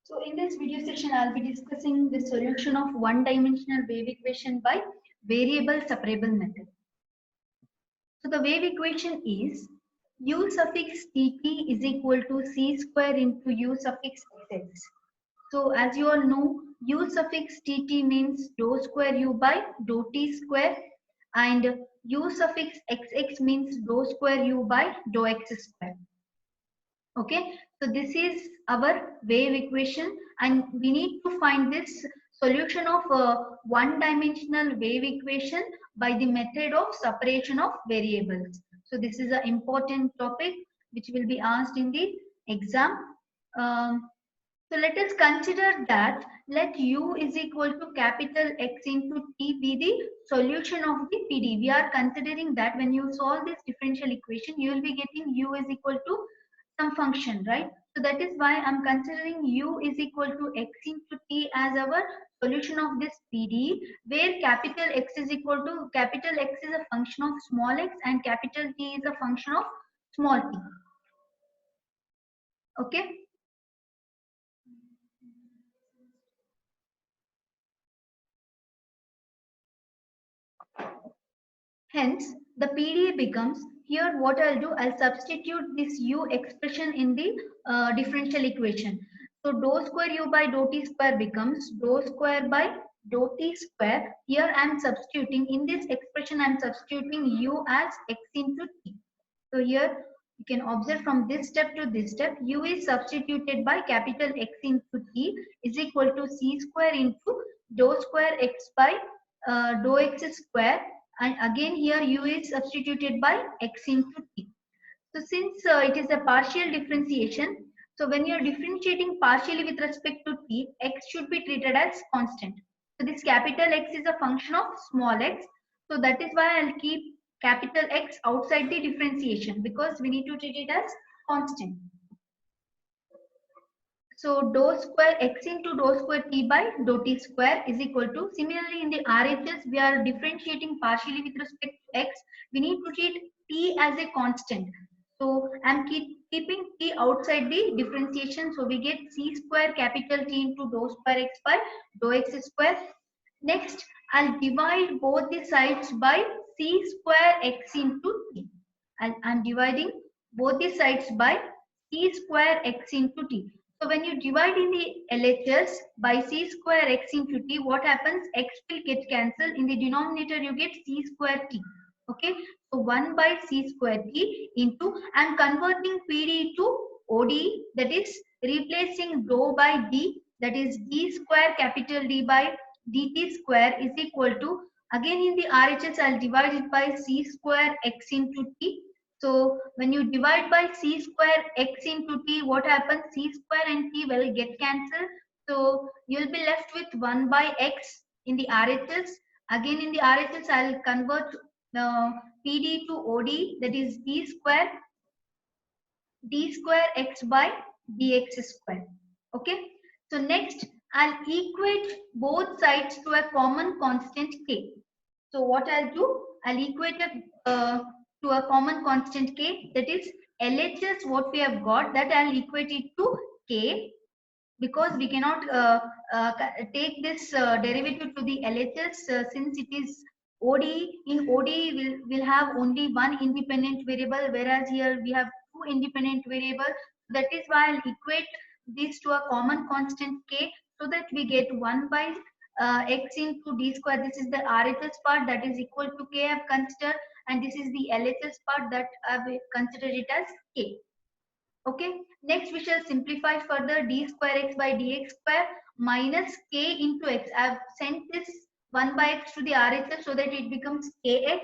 So in this video session, I'll be discussing the solution of one-dimensional wave equation by variable separable method. So the wave equation is u suffix tt is equal to c square into u suffix xx. So as you all know, u suffix tt means dou square u by dou t square, and u suffix xx means dou square u by dou x square. Okay, so this is our wave equation, and we need to find this solution of one dimensional wave equation by the method of separation of variables. So this is an important topic which will be asked in the exam. So let us consider that let u is equal to capital X into t be the solution of the PD. We are considering that when you solve this differential equation, you will be getting u is equal to some function, right? So that is why I'm considering u is equal to x into t as our solution of this PD, where capital X is equal to capital X is a function of small x and capital T is a function of small t. Okay. Hence, the PD becomes, here what I'll do, I'll substitute this u expression in the differential equation. So dou square u by dou t square becomes dou square by dou t square. Here I'm substituting, in this expression I'm substituting u as x into t. So here you can observe from this step to this step, u is substituted by capital X into t is equal to c square into dou square x by dou x square, and again here u is substituted by x into t. So since it is a partial differentiation, so when you are differentiating partially with respect to t, x should be treated as constant. So this capital X is a function of small x. So that is why I'll keep capital X outside the differentiation, because we need to treat it as constant. So dou square x into dou square t by dou t square is equal to, similarly in the RHS we are differentiating partially with respect to x, we need to treat t as a constant. So I'm keeping t outside the differentiation, so we get c square capital T into dou square x by dou x square. Next, I'll divide both the sides by c square x into t. I'm dividing both the sides by c square x into t. So when you divide in the LHS by c square x into t, what happens? X will get cancelled. In the denominator, you get c square t. Okay, so 1 by c square t into, I'm converting PD to ODE, that is replacing dou by d, that is d square capital D by dt square is equal to, again in the RHS I'll divide it by c square x into t. So when you divide by c square x into t, what happens? C square and t will get cancelled. So you'll be left with 1 by x in the RHS. Again in the RHS, I'll convert PD to OD, that is d square x by dx square. Okay. So next, I'll equate both sides to a common constant k. So what I'll do, I'll equate it to a common constant k, that is LHS what we have got, that I'll equate it to k, because we cannot take this derivative to the LHS since it is ODE. In ODE we'll have only one independent variable, whereas here we have two independent variables. That is why I'll equate this to a common constant k, so that we get 1 by x into d square. This is the RHS part, that is equal to k I've considered, and this is the LHS part, that I've considered it as k. Okay, next we shall simplify further. D square x by dx square minus k into x. I've sent this 1 by x to the RHS so that it becomes kx.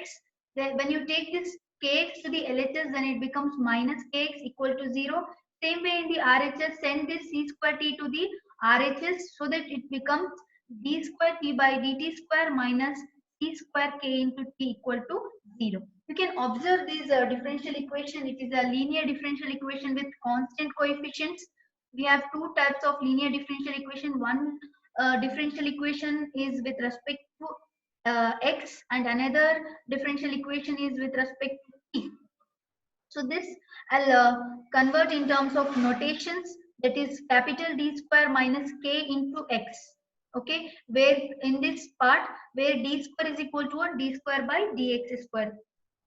Then when you take this kx to the LHS, then it becomes minus kx equal to 0. Same way in the RHS, send this c square t to the RHS so that it becomes d square t by dt square minus c square k into t equal to 0. You can observe this differential equation. It is a linear differential equation with constant coefficients. We have two types of linear differential equation. One differential equation is with respect to x, and another differential equation is with respect to t. So this I'll convert in terms of notations. that is capital D square minus K into X. Okay, where in this part where D square is equal to what? D square by dx square.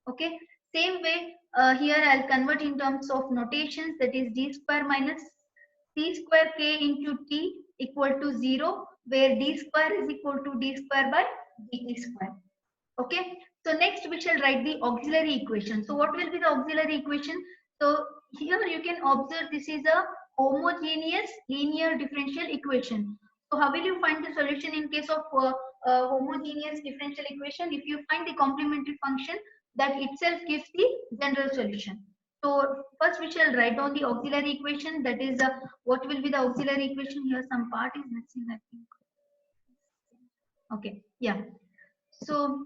Okay, same way here I'll convert in terms of notations, that is D square minus C square K into T equal to 0, where D square is equal to D square by dt square. Okay, so next we shall write the auxiliary equation. So what will be the auxiliary equation? So here you can observe this is a homogeneous linear differential equation. So how will you find the solution in case of homogeneous differential equation? If you find the complementary function, that itself gives the general solution. So first we shall write down the auxiliary equation, that is what will be the auxiliary equation. Here some part is missing, I think. Okay, yeah. So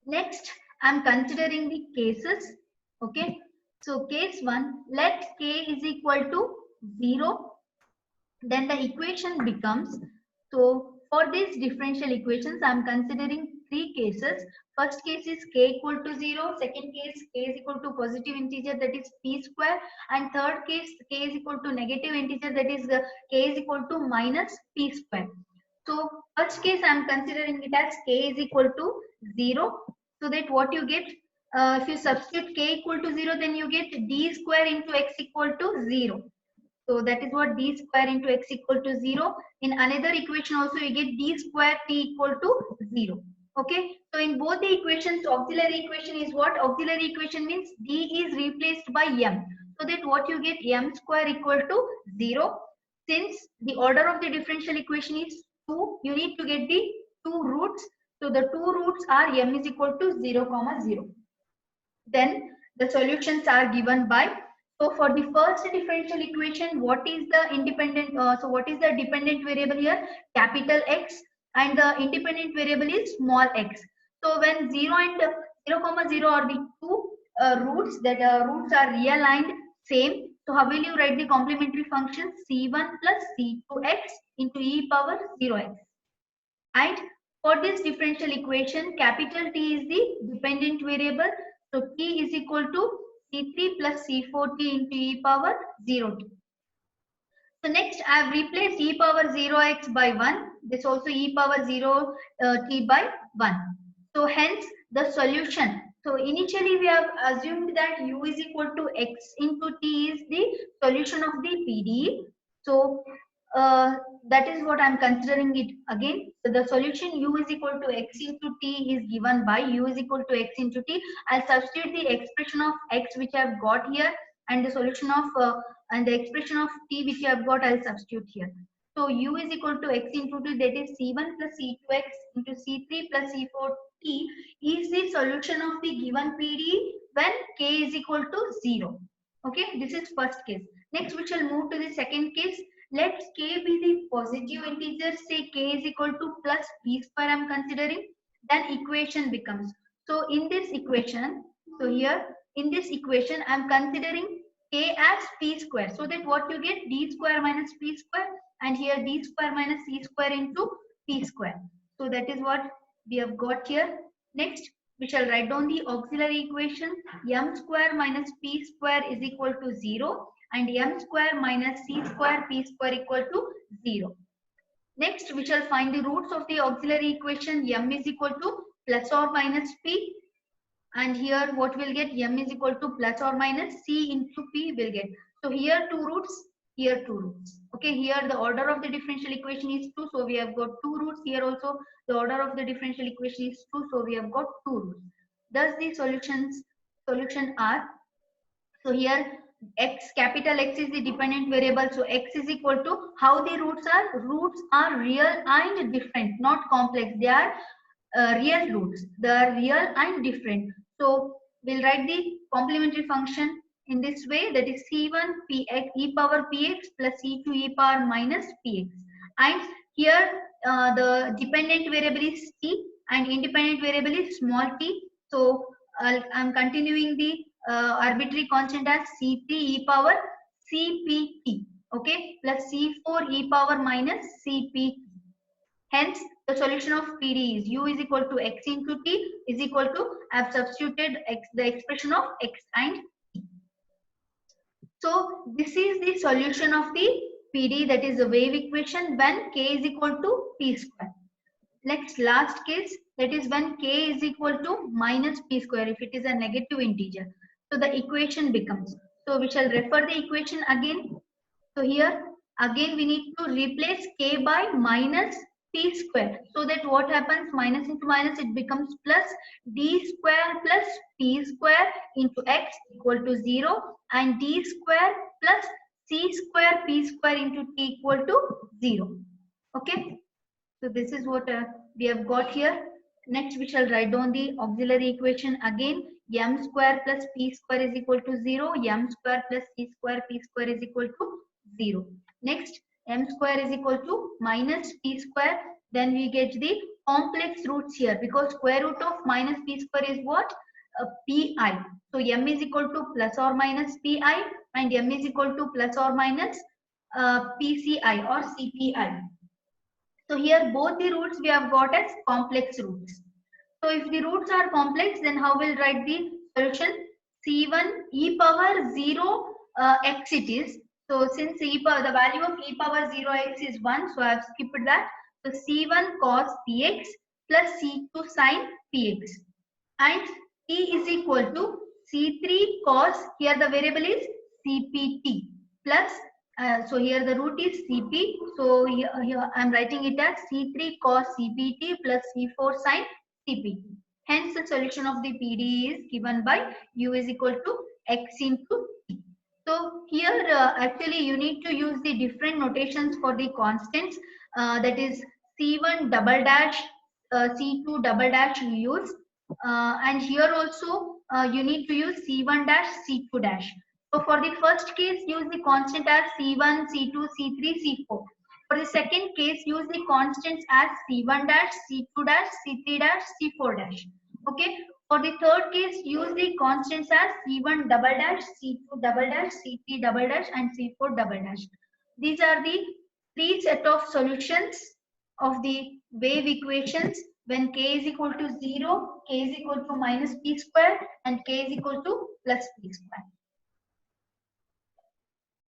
next, I'm considering the cases. Okay. So case 1, let k is equal to 0. Then the equation becomes, so for these differential equations, I'm considering 3 cases. First case is k equal to 0. Second case, k is equal to positive integer, that is p square. And third case, k is equal to negative integer, that is k is equal to minus p square. So first case I'm considering it as k is equal to 0. So that what you get, if you substitute k equal to 0, then you get d square into x equal to 0. So that is what d square into x equal to 0. In another equation also you get d square t equal to 0. Okay. So in both the equations, auxiliary equation is what? Auxiliary equation means d is replaced by m. So that what you get, m square equal to 0. Since the order of the differential equation is 2, you need to get the 2 roots. So the 2 roots are m is equal to 0, 0. Then the solutions are given by, so for the first differential equation, what is the independent, so what is the dependent variable here? Capital X, and the independent variable is small x. So when 0 and 0, 0 are the 2 roots, that roots are realigned same. So how will you write the complementary function? C1 plus C2x into e power 0x. And for this differential equation, capital T is the dependent variable. So T is equal to C3 plus C4t into e power 0t. So next I have replaced e power 0x by 1. This also e power 0t by 1. So hence the solution. So initially we have assumed that u is equal to x into t is the solution of the PDE. So that is what I'm considering it again. So the solution u is equal to x into t is given by u is equal to x into t. I'll substitute the expression of x which I've got here, and the solution of and the expression of t which I've got, I'll substitute here. So u is equal to x into t, that is c1 plus c2x into c3 plus c4t is the solution of the given PDE when k is equal to 0. Okay, this is first case. Next we shall move to the second case. Let k be the positive integer, say k is equal to plus p square I'm considering. Then equation becomes, so in this equation, so here in this equation I'm considering k as p square, so that what you get, d square minus p square, and here d square minus c square into p square. So that is what we have got here. Next we shall write down the auxiliary equation. M square minus p square is equal to 0, and m square minus c square p square equal to 0. Next we shall find the roots of the auxiliary equation. M is equal to plus or minus p, and here what we'll get, m is equal to plus or minus c into p will get. So here 2 roots, here 2 roots. Okay, here the order of the differential equation is 2, so we have got 2 roots. Here also the order of the differential equation is 2, so we have got 2 roots. Thus the solution are, so here x, capital X is the dependent variable, so x is equal to, how the roots are? Roots are real and different, not complex. They are real roots. They are real and different. So we'll write the complementary function in this way, that is c1 px e power px plus c2 e power minus px. And here the dependent variable is t and independent variable is small t. So I'm continuing the arbitrary constant as c3 e power cpt, okay, plus c4 e power minus cpt. Hence the solution of PD is u is equal to x into t is equal to, I have substituted x, the expression of x and t. So this is the solution of the PD, that is the wave equation, when k is equal to p square. Next, last case, that is when k is equal to minus p square, if it is a negative integer. So the equation becomes, so we shall refer the equation again. So here again we need to replace k by minus p square. So that what happens, minus into minus, it becomes plus d square plus p square into x equal to 0, and d square plus c square p square into t equal to 0. Okay. So this is what we have got here. Next we shall write down the auxiliary equation again. M square plus p square is equal to 0. M square plus c square p square is equal to 0. Next, m square is equal to minus p square. Then we get the complex roots here, because square root of minus p square is what? Pi. So m is equal to plus or minus pi, and m is equal to plus or minus pci or cpi. So here both the roots we have got as complex roots. So if the roots are complex, then how will write the solution? C1 e power 0 x it is. So since the value of e power 0 x is 1, so I have skipped that. So C1 cos px plus C2 sin px, and t is equal to C3 cos, here the variable is CPT, plus so here the root is CP, so here I am writing it as C3 cos CPT plus C4 sin CPT. Hence the solution of the PD is given by u is equal to x into t. So here actually you need to use the different notations for the constants, that is C1 double dash, C2 double dash you use, and here also you need to use C1 dash, C2 dash. So for the first case, use the constant as C1, C2, C3, C4. For the second case, use the constants as C1 dash, C2 dash, C3 dash, C4 dash. Okay. For the third case, use the constants as C1 double dash, C2 double dash, C3 double dash, and C4 double dash. These are the three set of solutions of the wave equations when k is equal to 0, k is equal to minus p square, and k is equal to plus p square.